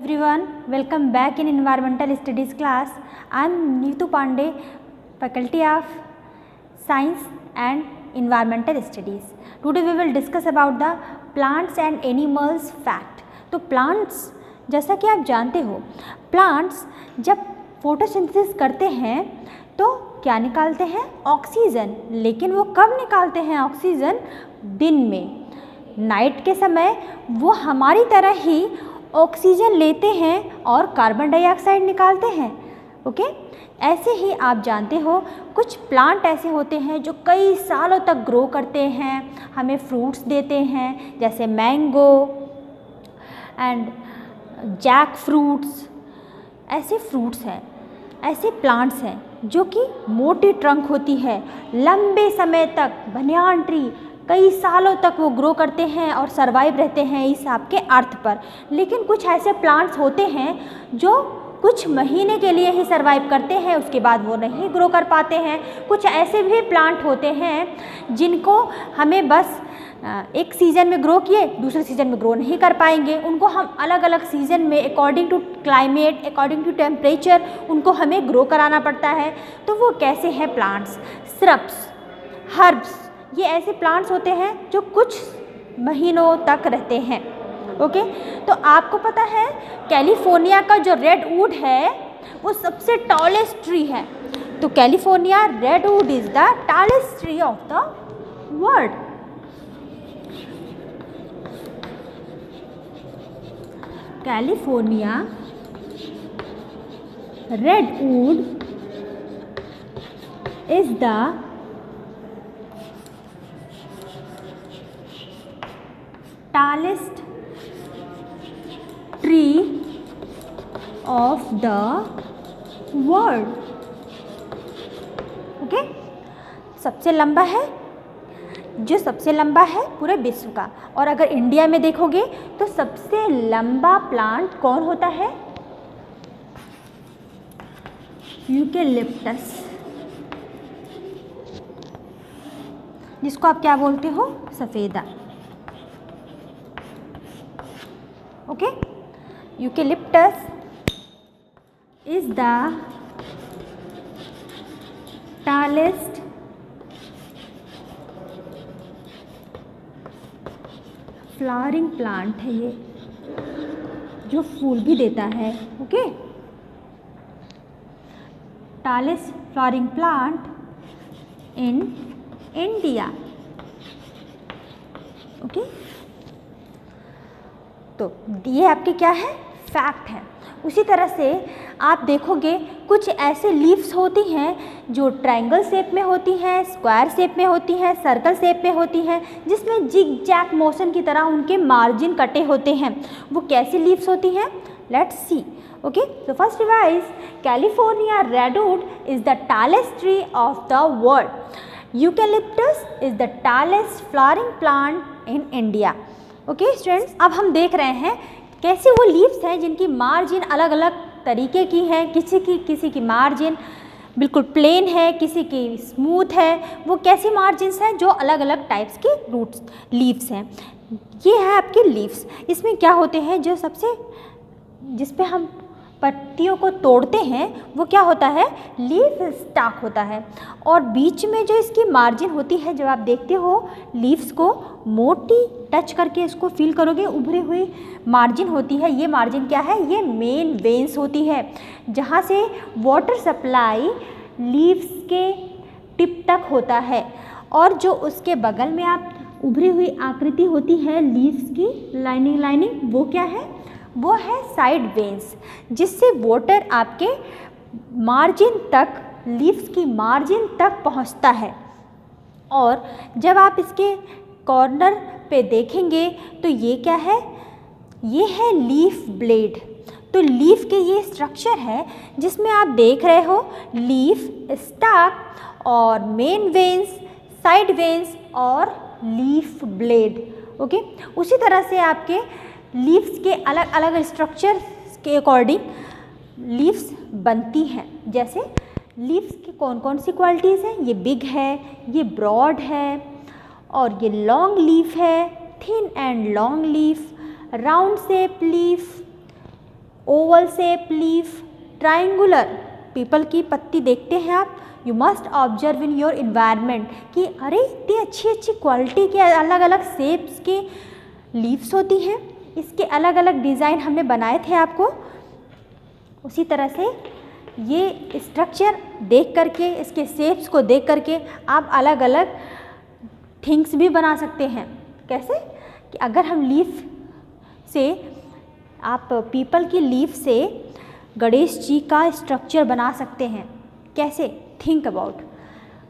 Everyone, welcome back in Environmental Studies class. I am Neetu Pandey, Faculty of Science and Environmental Studies. Today we will discuss about the plants and animals fact. तो plants जैसा कि आप जानते हो, plants जब photosynthesis करते हैं तो क्या निकालते हैं? ऑक्सीजन। लेकिन वो कब निकालते हैं ऑक्सीजन? दिन में, नाइट के समय वो हमारी तरह ही ऑक्सीजन लेते हैं और कार्बन डाइऑक्साइड निकालते हैं। ओके, ऐसे ही आप जानते हो कुछ प्लांट ऐसे होते हैं जो कई सालों तक ग्रो करते हैं, हमें फ्रूट्स देते हैं, जैसे मैंगो एंड जैक फ्रूट्स। ऐसे फ्रूट्स हैं, ऐसे प्लांट्स हैं जो कि मोटी ट्रंक होती है, लंबे समय तक बनियान ट्री कई सालों तक वो ग्रो करते हैं और सरवाइव रहते हैं इस आपके अर्थ पर। लेकिन कुछ ऐसे प्लांट्स होते हैं जो कुछ महीने के लिए ही सरवाइव करते हैं, उसके बाद वो नहीं ग्रो कर पाते हैं। कुछ ऐसे भी प्लांट होते हैं जिनको हमें बस एक सीज़न में ग्रो किए, दूसरे सीज़न में ग्रो नहीं कर पाएंगे। उनको हम अलग अलग सीज़न में according to climate, according to temperature उनको हमें ग्रो कराना पड़ता है। तो वो कैसे हैं प्लांट्स? श्रब्स, हर्ब्स, ये ऐसे प्लांट्स होते हैं जो कुछ महीनों तक रहते हैं। ओके, तो आपको पता है कैलिफोर्निया का जो रेडवुड है वो सबसे टॉलेस्ट ट्री है। तो California redwood is the tallest tree of the world. California redwood is the tallest tree of the world. Okay, सबसे लंबा है, जो सबसे लंबा है पूरे विश्व का। और अगर इंडिया में देखोगे तो सबसे लंबा प्लांट कौन होता है? यूकेलिप्टस, जिसको आप क्या बोलते हो? सफेदा। Okay, eucalyptus is the tallest flowering plant है ये, जो फूल भी देता है। Okay, tallest flowering plant in India. Okay, तो ये आपके क्या है? फैक्ट है। उसी तरह से आप देखोगे कुछ ऐसे लीव्स होती हैं जो ट्रायंगल शेप में होती हैं, स्क्वायर शेप में होती हैं, सर्कल शेप में होती हैं, जिसमें जिग जैग मोशन की तरह उनके मार्जिन कटे होते हैं। वो कैसी लीव्स होती हैं? Let's see. ओके, तो first revise, California redwood is the tallest tree of the world. Eucalyptus is the tallest flowering plant in India. Okay students, अब हम देख रहे हैं कैसे वो लीव्स हैं जिनकी मार्जिन अलग अलग तरीके की है। किसी की मार्जिन बिल्कुल प्लेन है, किसी की स्मूथ है। वो कैसी मार्जिन्स हैं? जो अलग अलग टाइप्स की रूट्स लीव्स हैं। ये है आपके लीव्स। इसमें क्या होते हैं, जो सबसे जिस पे हम पत्तियों को तोड़ते हैं वो क्या होता है? लीफ स्टाक होता है। और बीच में जो इसकी मार्जिन होती है, जब आप देखते हो लीव्स को मोटी टच करके इसको फील करोगे, उभरी हुई मार्जिन होती है। ये मार्जिन क्या है? ये मेन वेन्स होती है, जहाँ से वाटर सप्लाई लीव्स के टिप तक होता है। और जो उसके बगल में आप उभरी हुई आकृति होती है लीव्स की लाइनिंग, वो क्या है? वो है साइड वेन्स, जिससे वाटर आपके मार्जिन तक, लीव्स की मार्जिन तक पहुंचता है। और जब आप इसके कॉर्नर पे देखेंगे तो ये क्या है? ये है लीफ ब्लेड। तो लीफ के ये स्ट्रक्चर है जिसमें आप देख रहे हो लीफ स्टाक और मेन वेन्स, साइड वेन्स और लीफ ब्लेड। ओके, उसी तरह से आपके लीव्स के अलग अलग स्ट्रक्चर के अकॉर्डिंग लीव्स बनती हैं। जैसे लीव्स की कौन कौन सी क्वालिटीज़ हैं? ये बिग है, ये ब्रॉड है, और ये लॉन्ग लीफ है, thin and long leaf, round shape leaf, Oval shape leaf, triangular, people की पत्ती देखते हैं आप, you must observe in your environment कि अरे इतनी अच्छी अच्छी क्वालिटी के अलग अलग शेप्स के लीव्स होती हैं, इसके अलग अलग डिज़ाइन हमने बनाए थे आपको। उसी तरह से ये स्ट्रक्चर देख करके, इसके शेप्स को देख करके आप अलग अलग थिंग्स भी बना सकते हैं। कैसे कि अगर हम लीफ से, आप पीपल की लीफ से गणेश जी का स्ट्रक्चर बना सकते हैं। कैसे? थिंक अबाउट,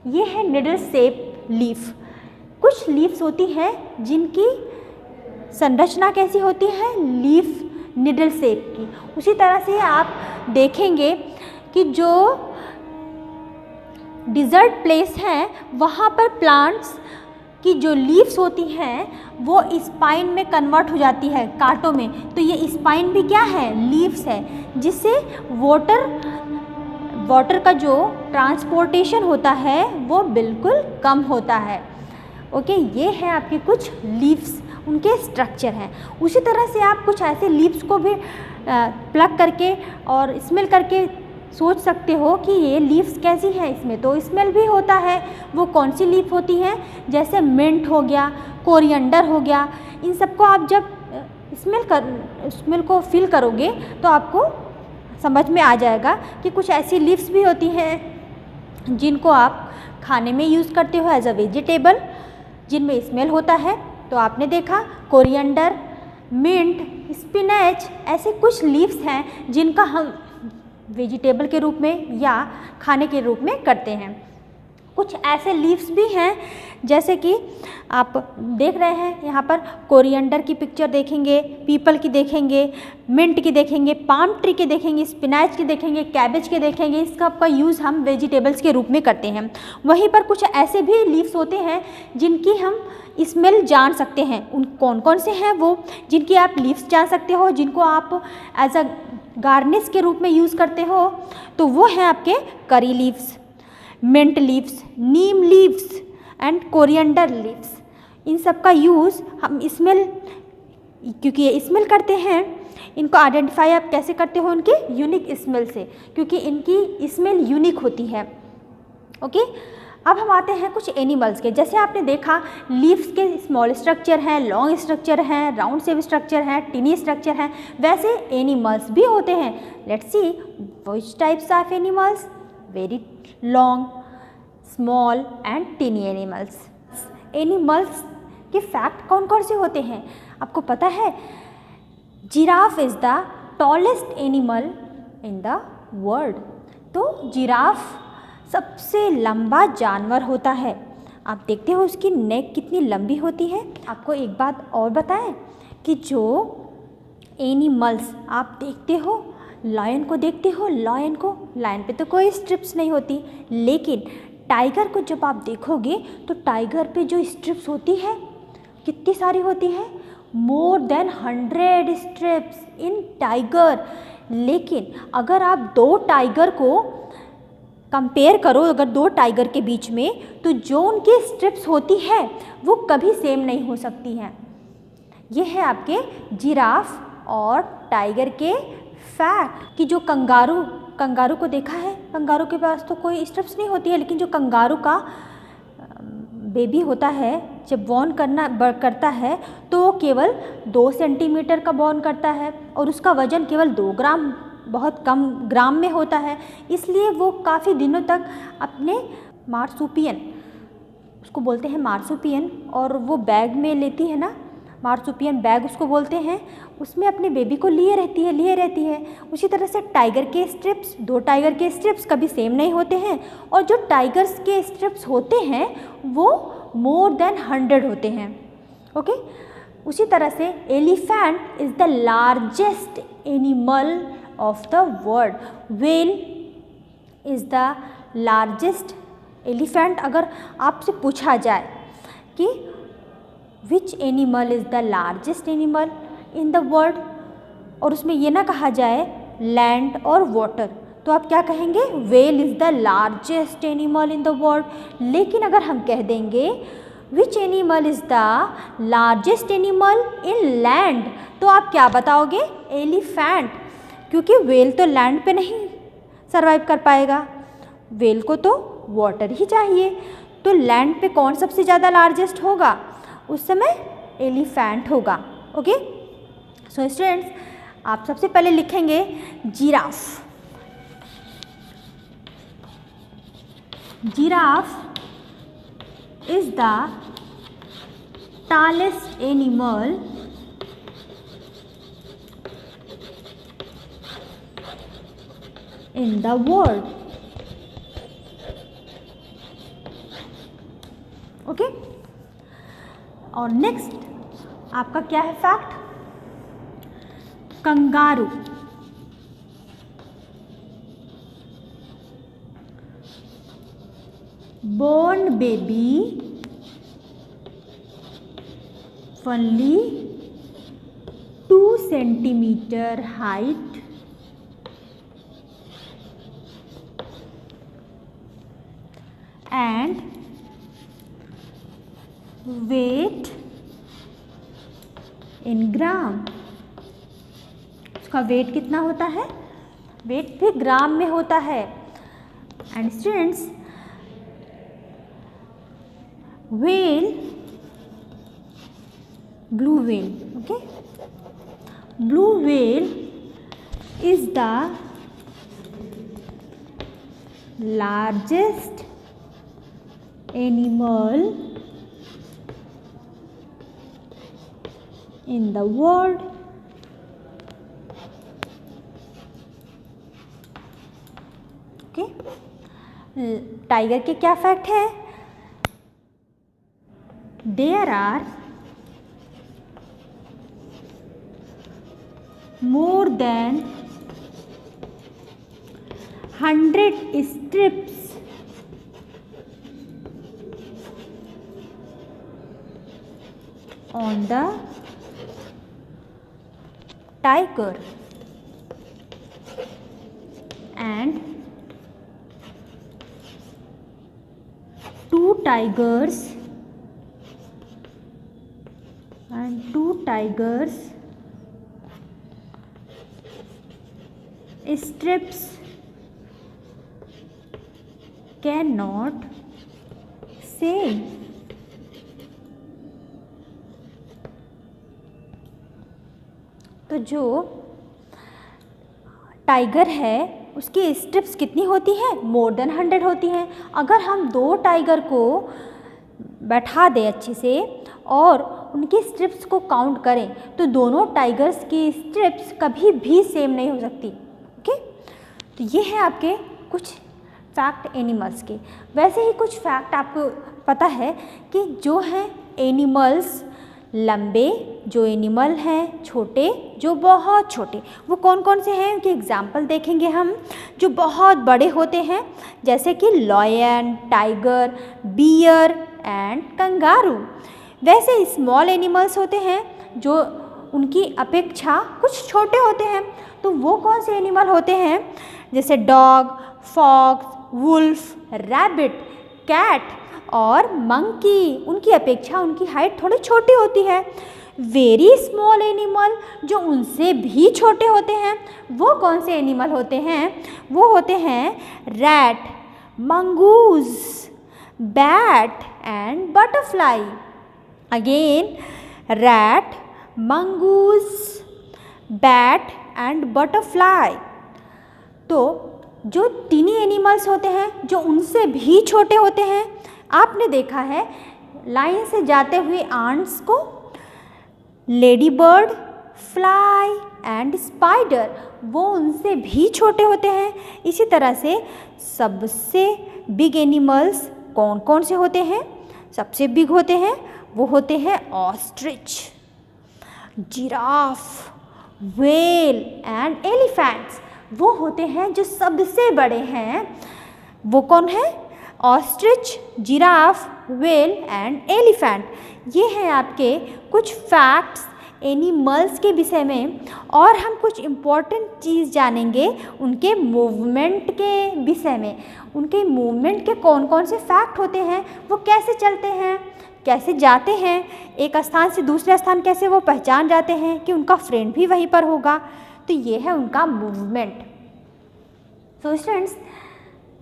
ये है निडल शेप लीफ। कुछ लीव्स होती हैं जिनकी संरचना कैसी होती है, लीफ निडल शेप की। उसी तरह से आप देखेंगे कि जो डिज़र्ट प्लेस हैं वहाँ पर प्लांट्स की जो लीव्स होती हैं वो स्पाइन में कन्वर्ट हो जाती है, कांटों में। तो ये स्पाइन भी क्या है, लीव्स है, जिससे वाटर का जो ट्रांसपोर्टेशन होता है वो बिल्कुल कम होता है। ओके, ये है आपके कुछ लीव्स, उनके स्ट्रक्चर हैं। उसी तरह से आप कुछ ऐसे लीव्स को भी प्लग करके और स्मेल करके सोच सकते हो कि ये लीव्स कैसी हैं। इसमें तो स्मेल भी होता है। वो कौन सी लीफ होती हैं, जैसे मिंट हो गया, कोरिएंडर हो गया, इन सबको आप जब स्मेल को फील करोगे तो आपको समझ में आ जाएगा कि कुछ ऐसी लीव्स भी होती हैं जिनको आप खाने में यूज़ करते हो एज अ वेजिटेबल, जिनमें स्मेल होता है। तो आपने देखा कोरिएंडर, मिंट, स्पिनच, ऐसे कुछ लीव्स हैं जिनका हम वेजिटेबल के रूप में या खाने के रूप में करते हैं। कुछ ऐसे लीव्स भी हैं जैसे कि आप देख रहे हैं यहाँ पर, कोरिएंडर की पिक्चर देखेंगे, पीपल की देखेंगे, मिंट की देखेंगे, पाम ट्री के देखेंगे, स्पिनच की देखेंगे, कैबेज के देखेंगे। इसका आपका यूज़ हम वेजिटेबल्स के रूप में करते हैं। वहीं पर कुछ ऐसे भी लीव्स होते हैं जिनकी हम स्मेल जान सकते हैं। उन कौन कौन से हैं वो, जिनकी आप लीव्स जान सकते हो, जिनको आप एज अ गार्निश के रूप में यूज़ करते हो, तो वो हैं आपके curry leaves, mint leaves, neem leaves and coriander leaves. इन सब का यूज़ हम स्मेल, क्योंकि ये स्मेल करते हैं, इनको आइडेंटिफाई आप कैसे करते हो, उनकी यूनिक स्मेल से, क्योंकि इनकी स्मेल यूनिक होती है। ओके, अब हम आते हैं कुछ एनिमल्स के। जैसे आपने देखा लीव्स के स्मॉल स्ट्रक्चर हैं, लॉन्ग स्ट्रक्चर हैं, राउंड शेप स्ट्रक्चर हैं, टिनी स्ट्रक्चर हैं, वैसे एनिमल्स भी होते हैं। Let's see which types of animals, very long, small and टिनी animals. Animals के फैक्ट कौन कौन से होते हैं आपको पता है? Giraffe is the tallest animal in the world. तो जिराफ सबसे लंबा जानवर होता है। आप देखते हो उसकी नेक कितनी लंबी होती है। आपको एक बात और बताएं कि जो एनिमल्स आप देखते हो, लायन को देखते हो, लायन पे तो कोई स्ट्रिप्स नहीं होती, लेकिन टाइगर को जब आप देखोगे तो टाइगर पे जो स्ट्रिप्स होती है कितनी सारी होती है, more than 100 strips in tiger. लेकिन अगर आप दो टाइगर को कंपेयर करो, अगर दो टाइगर के बीच में, तो जो उनकी स्ट्रिप्स होती है वो कभी सेम नहीं हो सकती हैं। ये है आपके जिराफ और टाइगर के फैक्ट। कि जो कंगारू को देखा है, कंगारू के पास तो कोई स्ट्रिप्स नहीं होती है, लेकिन जो कंगारू का बेबी होता है जब बॉर्न करता है तो वो केवल 2 सेंटीमीटर का बॉर्न करता है और उसका वज़न केवल 2 ग्राम, बहुत कम ग्राम में होता है। इसलिए वो काफ़ी दिनों तक अपने मार्सुपियन, उसको बोलते हैं मार्सुपियन, और वो बैग में लेती है ना, मार्सुपियन बैग उसको बोलते हैं, उसमें अपने बेबी को लिए रहती है। उसी तरह से टाइगर के स्ट्रिप्स, दो टाइगर के स्ट्रिप्स कभी सेम नहीं होते हैं, और जो टाइगर्स के स्ट्रिप्स होते हैं वो मोर देन 100 होते हैं। ओके, उसी तरह से elephant is the largest animal of the world. Whale is the largest elephant. अगर आपसे पूछा जाए कि which animal is the largest animal in the world, और उसमें ये ना कहा जाए land और water, तो आप क्या कहेंगे? whale is the largest animal in the world. लेकिन अगर हम कह देंगे which animal is the largest animal in land, तो आप क्या बताओगे? elephant, क्योंकि व्हेल तो लैंड पे नहीं सरवाइव कर पाएगा, व्हेल को तो वाटर ही चाहिए। तो लैंड पे कौन सबसे ज़्यादा लार्जेस्ट होगा? उस समय एलिफेंट होगा। ओके, सो स्टूडेंट्स, आप सबसे पहले लिखेंगे giraffe. Giraffe is the tallest animal in the world. Okay, और नेक्स्ट आपका क्या है fact? Kangaroo. born baby only 2 centimeter height and weight in ग्राम। उसका वेट कितना होता है? वेट भी ग्राम में होता है। And students, whale, blue whale, okay, blue whale is the largest animal in the world. Okay, tiger के क्या फैक्ट है? There are more than 100 strips on the tiger and 2 tigers strips cannot say। तो जो tiger है उसकी strips कितनी होती हैं? मोर देन 100 होती हैं। अगर हम 2 टाइगर को बैठा दें अच्छे से और उनकी स्ट्रिप्स को काउंट करें तो दोनों टाइगर्स की स्ट्रिप्स कभी भी सेम नहीं हो सकती। ओके, तो ये है आपके कुछ फैक्ट एनिमल्स के। वैसे ही कुछ फैक्ट आपको पता है कि जो हैं एनिमल्स लंबे, जो एनिमल हैं छोटे, जो बहुत छोटे, वो कौन कौन से हैं उनके एग्जाम्पल देखेंगे हम। जो बहुत बड़े होते हैं जैसे कि lion, tiger, bear and kangaroo. वैसे स्मॉल एनिमल्स होते हैं जो उनकी अपेक्षा कुछ छोटे होते हैं। तो वो कौन से एनिमल होते हैं? जैसे dog, fox, wolf, rabbit, cat और मंकी। उनकी अपेक्षा उनकी हाइट थोड़ी छोटी होती है। वेरी स्मॉल एनिमल जो उनसे भी छोटे होते हैं वो कौन से एनिमल होते हैं? वो होते हैं rat, mongoose, bat and butterfly. Again rat, mongoose, bat and butterfly. तो जो टीनी एनिमल्स होते हैं जो उनसे भी छोटे होते हैं, आपने देखा है लाइन से जाते हुए आंट्स को, lady bird, fly and spider, वो उनसे भी छोटे होते हैं। इसी तरह से सबसे बिग एनिमल्स कौन कौन से होते हैं? सबसे बिग होते हैं वो होते हैं ostrich, giraffe, whale and elephants. वो होते हैं जो सबसे बड़े हैं। वो कौन है? Ostrich, giraffe, whale and elephant. ये हैं आपके कुछ फैक्ट्स एनिमल्स के विषय में। और हम कुछ इम्पॉर्टेंट चीज़ जानेंगे उनके मूवमेंट के विषय में। उनके मूवमेंट के कौन कौन से फैक्ट होते हैं, वो कैसे चलते हैं, कैसे जाते हैं, एक स्थान से दूसरे स्थान कैसे वो पहचान जाते हैं कि उनका फ्रेंड भी वहीं पर होगा। तो तो ये है उनका movement. So students,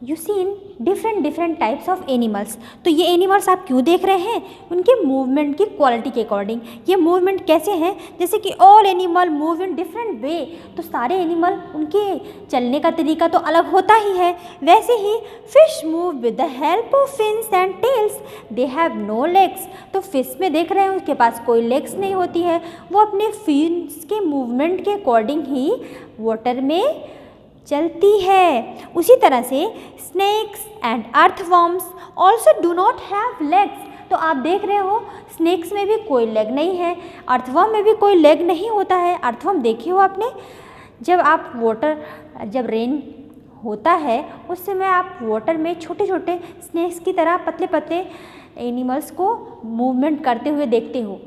you seen different types of animals. तो ये एनिमल्स आप क्यों देख रहे हैं? उनके मूवमेंट की क्वालिटी के अकॉर्डिंग। ये मूवमेंट कैसे हैं? जैसे कि all animal move in different way, तो सारे एनिमल उनके चलने का तरीका तो अलग होता ही है। वैसे ही fish move with the help of fins and tails, they have no legs. तो फिश में देख रहे हैं उसके पास कोई लेग्स नहीं होती है, वो अपने फिन्स के मूवमेंट के अकॉर्डिंग ही वाटर में चलती है। उसी तरह से snakes and earthworms also do not have legs. तो आप देख रहे हो स्नेक्स में भी कोई लेग नहीं है, अर्थवर्म में भी कोई लेग नहीं होता है। अर्थवर्म देखे हो आपने? जब रेन होता है उस समय आप वाटर में छोटे छोटे स्नेक्स की तरह पतले पतले एनिमल्स को मूवमेंट करते हुए देखते हो।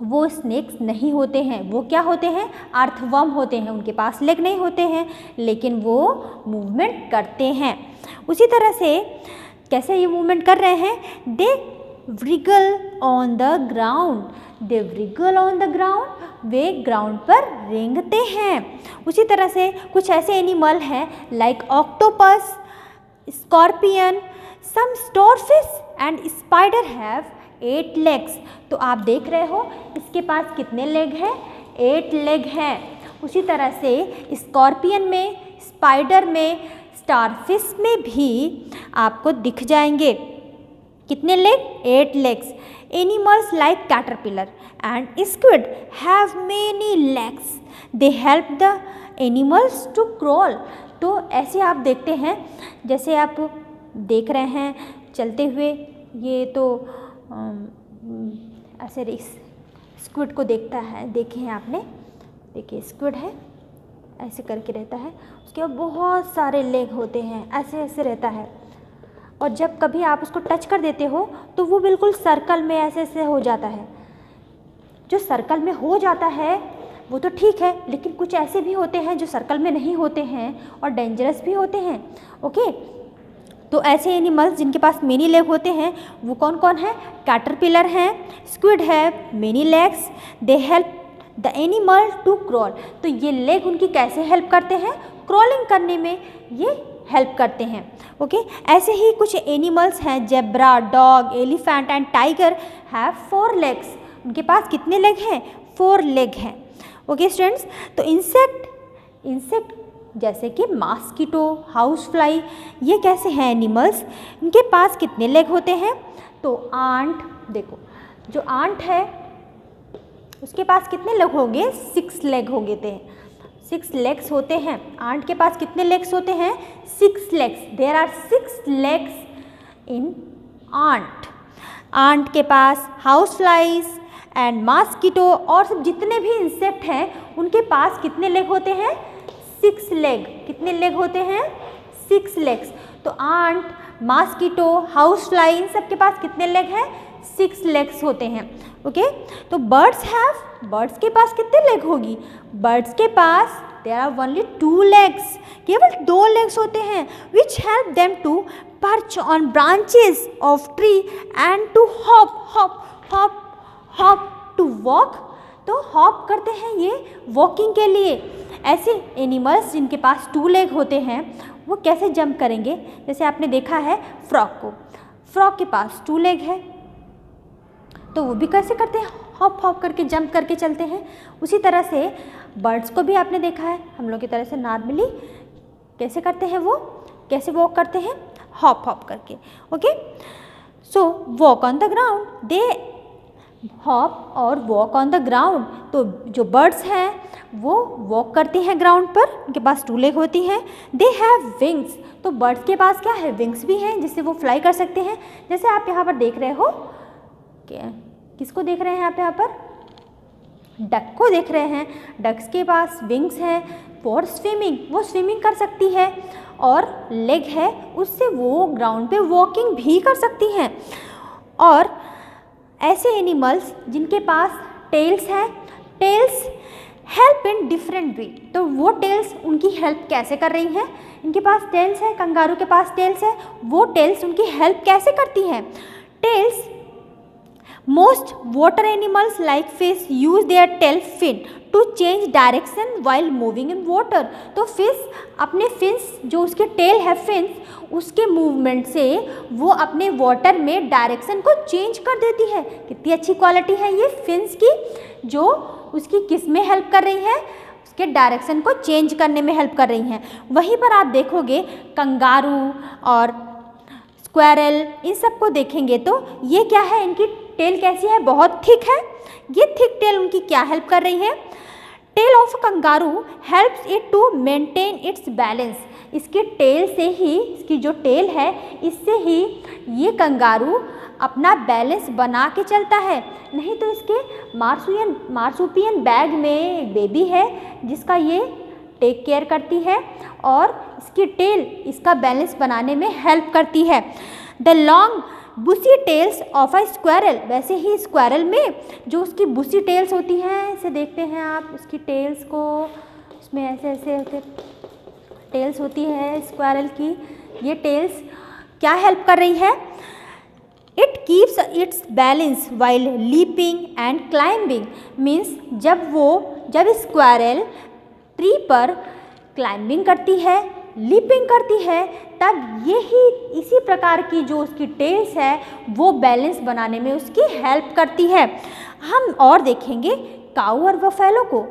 वो स्नेक्स नहीं होते हैं, वो क्या होते हैं? अर्थवर्म होते हैं। उनके पास लेग नहीं होते हैं लेकिन वो मूवमेंट करते हैं। उसी तरह से कैसे ये मूवमेंट कर रहे हैं? दे wriggle on the ground, they wriggle on the ground, way ground पर रेंगते हैं। उसी तरह से कुछ ऐसे एनिमल हैं like octopus, scorpion, some starfish and spider have 8 legs. तो आप देख रहे हो इसके पास कितने लेग हैं? 8 लेग हैं। उसी तरह से स्कॉर्पियन में, स्पाइडर में, स्टारफिश में भी आपको दिख जाएंगे कितने leg? 8 legs. Animals like caterpillar and squid have many legs, they help the animals to crawl. तो ऐसे आप देखते हैं, जैसे आप देख रहे हैं चलते हुए, ये तो ऐसे स्क्विड को देखता है, देखे हैं आपने? देखिए स्क्विड है, ऐसे करके रहता है, उसके बाद बहुत सारे लेग होते हैं, ऐसे ऐसे रहता है। और जब कभी आप उसको टच कर देते हो तो वो बिल्कुल सर्कल में ऐसे ऐसे हो जाता है। जो सर्कल में हो जाता है वो तो ठीक है, लेकिन कुछ ऐसे भी होते हैं जो सर्कल में नहीं होते हैं और डेंजरस भी होते हैं। ओके, तो ऐसे एनिमल्स जिनके पास मेनी लेग होते हैं वो कौन कौन है? कैटरपिलर हैं, स्क्विड है, many legs, they help the animal to crawl. तो ये लेग उनकी कैसे हेल्प करते हैं? क्रॉलिंग करने में ये हेल्प करते हैं। ओके, ऐसे ही कुछ एनिमल्स हैं, zebra, dog, elephant and tiger have 4 legs. उनके पास कितने लेग हैं? 4 लेग हैं। ओके स्टूडेंट्स, तो इंसेक्ट जैसे कि मॉस्किटो, हाउस फ्लाई, ये कैसे हैं एनिमल्स? इनके पास कितने लेग होते हैं? तो आंट, देखो जो आंट है उसके पास कितने लेग होंगे? 6 लेग होंगे थे, 6 लेग्स होते हैं। आंट के पास कितने लेग्स होते हैं? 6 legs. There are 6 legs in ant. Ant के पास हाउस फ्लाइज एंड मॉस्किटो और सब जितने भी इंसेक्ट हैं उनके पास कितने लेग होते हैं? 6 लेग। कितने लेग होते हैं? 6 लेग्स। तो आंट, मॉस्किटो, हाउस फ्लाई, इन सब के पास कितने लेग हैं? 6 लेग्स होते हैं। ओके, तो बर्ड्स के पास कितने लेग होगी? बर्ड्स के पास देयर आर ओनली 2 लेग्स, केवल 2 लेग्स होते हैं, which help them to perch on branches of tree and to hop to walk. तो हॉप करते हैं ये वॉकिंग के लिए। ऐसे एनिमल्स जिनके पास 2 लेग होते हैं वो कैसे जंप करेंगे? जैसे आपने देखा है फ्रॉग के पास 2 लेग है, तो वो भी कैसे करते हैं? हॉप करके जंप करके चलते हैं। उसी तरह से बर्ड्स को भी आपने देखा है हम लोग की तरह से नॉर्मली कैसे करते हैं, वो कैसे वॉक करते हैं? हॉप करके। Okay, so walk on the ground, they hop और वॉक ऑन द ग्राउंड। तो जो बर्ड्स हैं वो वॉक करती हैं ग्राउंड पर, उनके पास 2 लेग होती हैं। दे हैव विंग्स, तो बर्ड्स के पास क्या है? विंग्स भी हैं जिससे वो फ्लाई कर सकते हैं। जैसे आप यहाँ पर देख रहे हो, किसको देख रहे हैं आप यहाँ पर? डक को देख रहे हैं। डक्स के पास विंग्स हैं फॉर स्विमिंग, वो स्विमिंग कर सकती है, और लेग है उससे वो ग्राउंड पे वॉकिंग भी कर सकती हैं। और ऐसे एनिमल्स जिनके पास टेल्स हैं, tails help in different way. तो वो टेल्स उनकी हेल्प कैसे कर रही हैं? इनके पास टेल्स है, कंगारू के पास टेल्स है, वो टेल्स उनकी हेल्प कैसे करती हैं? Tails most water animals like fish use their tail fin to change direction while moving in water. तो फिश अपने फिन्स, जो उसके टेल है फिन्स, उसके मूवमेंट से वो अपने वाटर में डायरेक्शन को चेंज कर देती है। कितनी अच्छी क्वालिटी है ये फिन्स की, जो उसकी किस में हेल्प कर रही है, उसके डायरेक्शन को चेंज करने में हेल्प कर रही हैं। वहीं पर आप देखोगे कंगारू और स्क्वायरल, इन सब को देखेंगे तो ये क्या है, इनकी टेल कैसी है, बहुत थिक है। ये थिक टेल उनकी क्या हेल्प कर रही है, tail of kangaroo helps it to maintain its balance. इसके टेल से ही, इसकी जो टेल है, इससे ही ये कंगारू अपना बैलेंस बना के चलता है। नहीं तो इसके मार्सुपियन बैग में एक बेबी है जिसका ये टेक केयर करती है और इसकी टेल इसका बैलेंस बनाने में हेल्प करती है। The long bushy tails of a squirrel, वैसे ही स्क्वायरल में जो उसकी बुशी टेल्स होती हैं, इसे देखते हैं आप, उसकी टेल्स को, इसमें ऐसे ऐसे टेल्स होती है स्क्वायरल की। ये टेल्स क्या हेल्प कर रही है, it keeps it's balance while leaping and climbing. Means जब स्क्वायरल ट्री पर क्लाइंबिंग करती है, लीपिंग करती है, तब यही इसी प्रकार की जो उसकी टेल्स है वो बैलेंस बनाने में उसकी हेल्प करती है। हम और देखेंगे काऊ और बफेलो को।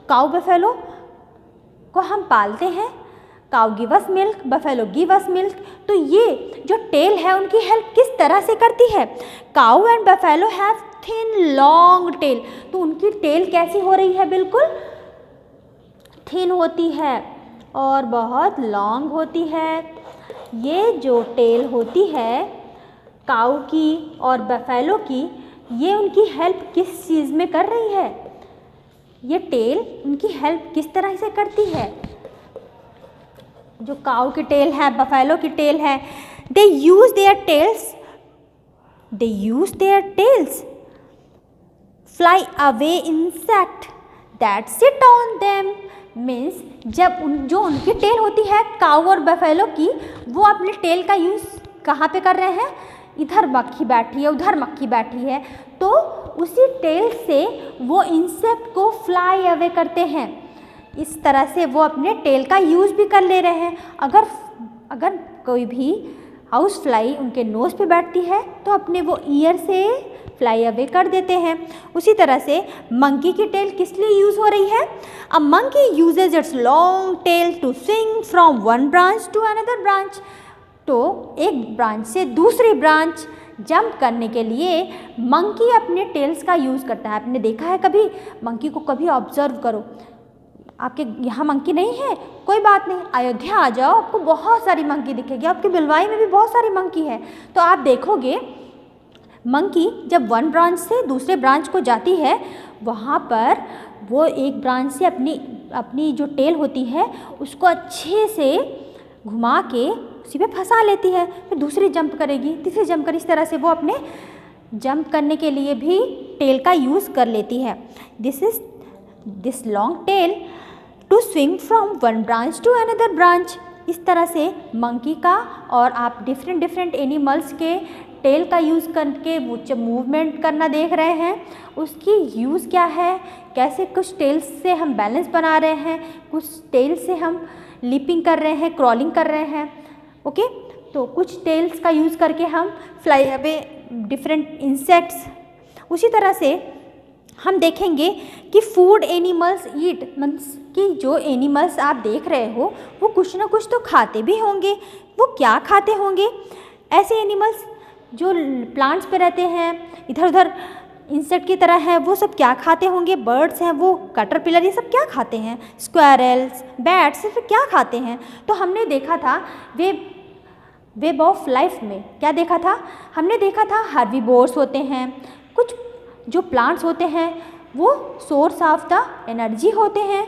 काऊ बफेलो को हम पालते हैं, cow give us milk, buffalo give us milk. तो ये जो टेल है उनकी हेल्प किस तरह से करती है, cow and buffalo have thin long tail. तो उनकी टेल कैसी हो रही है, बिल्कुल थिन होती है और बहुत लॉन्ग होती है। ये जो टेल होती है काऊ की और बफेलो की, ये उनकी हेल्प किस चीज़ में कर रही है, ये टेल उनकी हेल्प किस तरह से करती है। जो काऊ की टेल है, बफेलो की टेल है, they use their tails fly away insect that sit on them. Means जो उनकी टेल होती है काऊ और बफेलो की, वो अपने टेल का यूज़ कहाँ पे कर रहे हैं, इधर मक्खी बैठी है, उधर मक्खी बैठी है, तो उसी टेल से वो इंसेक्ट को फ्लाई अवे करते हैं। इस तरह से वो अपने टेल का यूज़ भी कर ले रहे हैं। अगर कोई भी हाउस फ्लाई उनके नोज़ पे बैठती है तो अपने वो ईयर से फ्लाई अवे कर देते हैं। उसी तरह से मंकी की टेल किस लिए यूज़ हो रही है, a monkey uses its long tail to swing from one branch to another branch. तो एक ब्रांच से दूसरी ब्रांच जंप करने के लिए मंकी अपने टेल्स का यूज़ करता है। आपने देखा है कभी मंकी को, कभी ऑब्जर्व करो। आपके यहाँ मंकी नहीं है, कोई बात नहीं, अयोध्या आ जाओ, आपको बहुत सारी मंकी दिखेगी। आपके बिलवाई में भी बहुत सारी मंकी है। तो आप देखोगे मंकी जब वन ब्रांच से दूसरे ब्रांच को जाती है, वहाँ पर वो एक ब्रांच से अपनी जो टेल होती है उसको अच्छे से घुमा के उसी पे फंसा लेती है। फिर दूसरी जंप करेगी, तीसरी जंप करेगी, इस तरह से वो अपने जंप करने के लिए भी टेल का यूज़ कर लेती है। This long tail to swing from one branch to another branch. इस तरह से मंकी का और आप डिफरेंट एनिमल्स के टेल का यूज़ करके वो जब मूवमेंट करना देख रहे हैं, उसकी यूज़ क्या है, कैसे कुछ टेल्स से हम बैलेंस बना रहे हैं, कुछ टेल से हम लीपिंग कर रहे हैं, क्रॉलिंग कर रहे हैं। ओके, तो कुछ टेल्स का यूज़ करके हम फ्लाई अवे डिफरेंट इंसेक्ट्स। उसी तरह से हम देखेंगे कि फूड एनिमल्स ईट, मीन्स कि जो एनिमल्स आप देख रहे हो वो कुछ ना कुछ तो खाते भी होंगे। वो क्या खाते होंगे, ऐसे एनिमल्स जो प्लांट्स पे रहते हैं, इधर उधर इंसेक्ट की तरह है, वो सब क्या खाते होंगे, बर्ड्स हैं वो कैटरपिलर, ये सब क्या खाते हैं, स्क्वायरल्स, बैट्स, फिर क्या खाते हैं। तो हमने देखा था वेब ऑफ लाइफ में, क्या देखा था, हमने देखा था हर्बीवोर्स होते हैं, कुछ जो प्लांट्स होते हैं वो सोर्स ऑफ द एनर्जी होते हैं।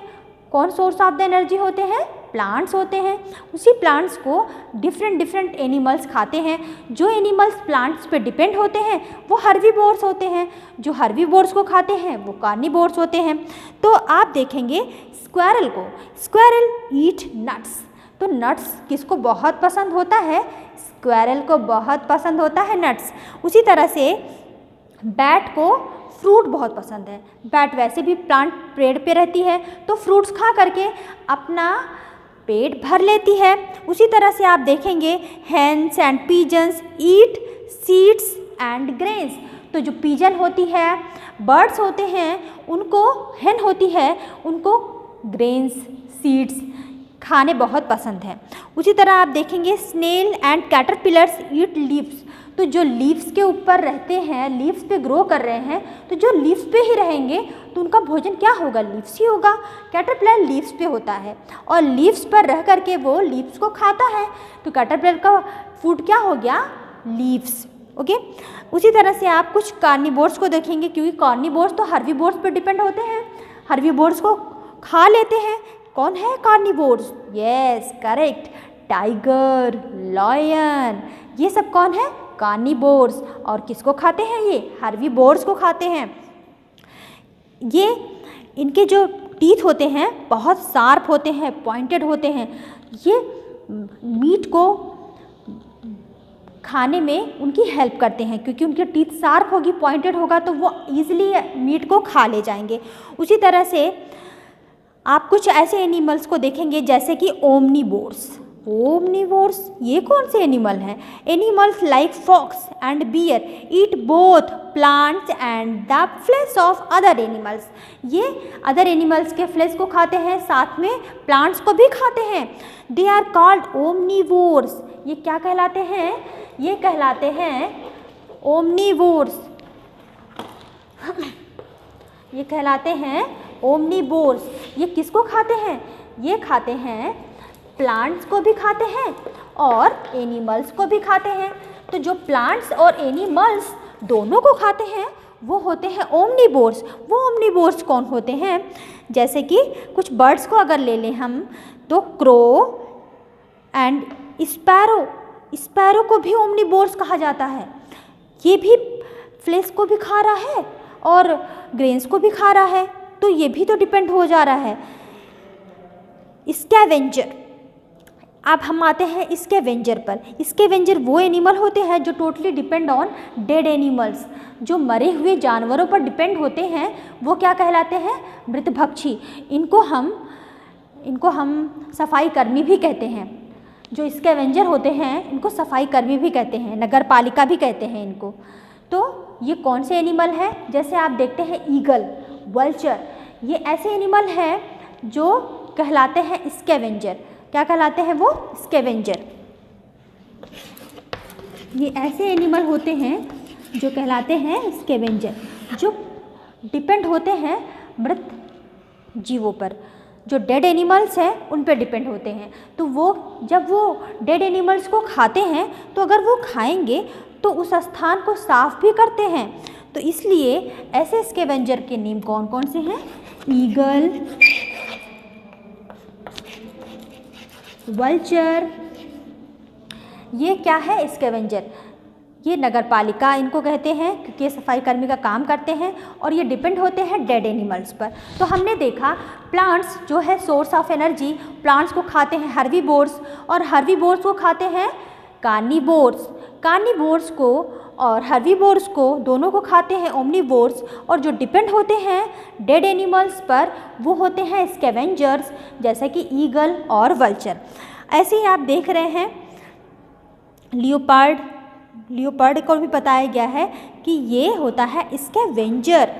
कौन सोर्स ऑफ द एनर्जी होते हैं, प्लांट्स होते हैं। उसी प्लांट्स को डिफरेंट एनिमल्स खाते हैं। जो एनिमल्स प्लांट्स पे डिपेंड होते हैं वो हर्बीवोर्स होते हैं, जो हर्बीवोर्स को खाते हैं वो कार्निवोर्स होते हैं। तो आप देखेंगे स्क्वायरल को, स्क्वायरल ईट नट्स। तो नट्स किसको बहुत पसंद होता है, स्क्वायरल को बहुत पसंद होता है नट्स। उसी तरह से बैट को फ्रूट बहुत पसंद है। बैट वैसे भी प्लांट पेड़ पे रहती है तो फ्रूट्स खा करके अपना पेट भर लेती है। उसी तरह से आप देखेंगे hens and pigeons eat seeds and grains. तो जो पीजन होती है, बर्ड्स होते हैं, उनको हेन होती है, उनको ग्रेन्स सीड्स खाने बहुत पसंद हैं। उसी तरह आप देखेंगे snail and caterpillars eat leaves. तो जो लीव्स के ऊपर रहते हैं, लीव्स पे ग्रो कर रहे हैं, तो जो लीव्स पे ही रहेंगे तो उनका भोजन क्या होगा, लीव्स ही होगा। कैटरपिलर लीव्स पे होता है और लीव्स पर रह करके वो लीव्स को खाता है, तो कैटरपिलर का फूड क्या हो गया, लीव्स। ओके। उसी तरह से आप कुछ कार्निवोर्स को देखेंगे, क्योंकि कार्निवोर्स तो हर्बीवोर्स पर डिपेंड होते हैं, हर्बीवोर्स को खा लेते हैं। कौन है carnivores? Yes correct, tiger, lion, ये सब कौन है, कार्निवोर्स। और किसको खाते हैं ये, हर्बीवोर्स को खाते हैं। ये इनके जो टीथ होते हैं बहुत शार्प होते हैं, पॉइंटेड होते हैं। ये मीट को खाने में उनकी हेल्प करते हैं, क्योंकि उनके टीथ शार्प होगी, पॉइंटेड होगा, तो वो ईजिली मीट को खा ले जाएंगे। उसी तरह से आप कुछ ऐसे एनिमल्स को देखेंगे जैसे कि ओमनीवोर्स। ओमनीवोर्स ये कौन से एनिमल हैं? Animals like fox and bear eat both plants and the flesh of other animals. ये अदर एनिमल्स के फ्लेश को खाते हैं, साथ में प्लांट्स को भी खाते हैं। They are called omnivores. ये क्या कहलाते हैं? ये कहलाते हैं ओमनीवोर्स। ये कहलाते हैं ओमनीवोर्स। ये किसको खाते हैं? ये खाते हैं प्लांट्स को भी खाते हैं और एनिमल्स को भी खाते हैं। तो जो प्लांट्स और एनिमल्स दोनों को खाते हैं वो होते हैं ओमनीवोर्स। वो ओमनीवोर्स कौन होते हैं? जैसे कि कुछ बर्ड्स को अगर ले लें हम, तो क्रो एंड स्पैरो। स्पैरो को भी ओमनीवोर्स कहा जाता है। ये भी फ्लेश को भी खा रहा है और ग्रेन्स को भी खा रहा है, तो ये भी तो डिपेंड हो जा रहा है। स्कैवेंजर। अब हम आते हैं स्कैवेंजर पर। स्कैवेंजर वो एनिमल होते हैं जो totally depend on dead animals, जो मरे हुए जानवरों पर डिपेंड होते हैं, वो क्या कहलाते हैं? मृतभक्षी। इनको हम सफाई कर्मी भी कहते हैं। जो स्कैवेंजर होते हैं इनको सफाई कर्मी भी कहते हैं, नगर पालिका भी कहते हैं इनको। तो ये कौन से एनिमल है? जैसे आप देखते हैं ईगल, वल्चर, ये ऐसे एनिमल हैं जो कहलाते हैं स्कैवेंजर। क्या कहलाते हैं वो? स्कैवेंजर। ये ऐसे एनिमल होते हैं जो कहलाते हैं स्कैवेंजर, जो डिपेंड होते हैं मृत जीवों पर। जो डेड एनिमल्स हैं उन पर डिपेंड होते हैं। तो वो जब वो डेड एनिमल्स को खाते हैं तो अगर वो खाएंगे तो उस स्थान को साफ भी करते हैं। तो इसलिए ऐसे स्कैवेंजर के नेम कौन कौन से हैं? ईगल, वल्चर, ये क्या है? स्कैवेंजर। ये नगर पालिका इनको कहते हैं क्योंकि ये सफाई कर्मी का काम करते हैं और ये डिपेंड होते हैं डेड एनिमल्स पर। तो हमने देखा प्लांट्स जो है सोर्स ऑफ एनर्जी, प्लांट्स को खाते हैं हर्बीवोर्स और हर्बीवोर्स को खाते हैं कार्निवोर्स। कार्निवोर्स को और हर्बीवोर्स को दोनों को खाते हैं ओमनीवोर्स, और जो डिपेंड होते हैं डेड एनिमल्स पर वो होते हैं स्कैवेंजर्स, जैसे कि ईगल और वल्चर। ऐसे ही आप देख रहे हैं लियोपार्ड को भी बताया गया है कि ये होता है स्कैवेंजर।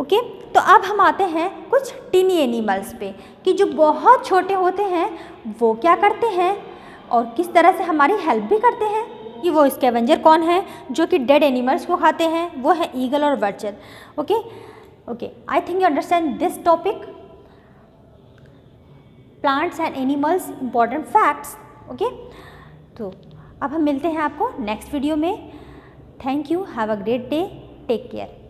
ओके। तो अब हम आते हैं कुछ टिनी एनिमल्स पे कि जो बहुत छोटे होते हैं वो क्या करते हैं और किस तरह से हमारी हेल्प भी करते हैं। कि वो स्कैवेंजर कौन है जो कि डेड एनिमल्स को खाते हैं? वो है ईगल और vulture. Okay, I think you understand this topic, plants and animals important facts. Okay, तो अब हम मिलते हैं आपको नेक्स्ट वीडियो में। Thank you, have a great day, take care.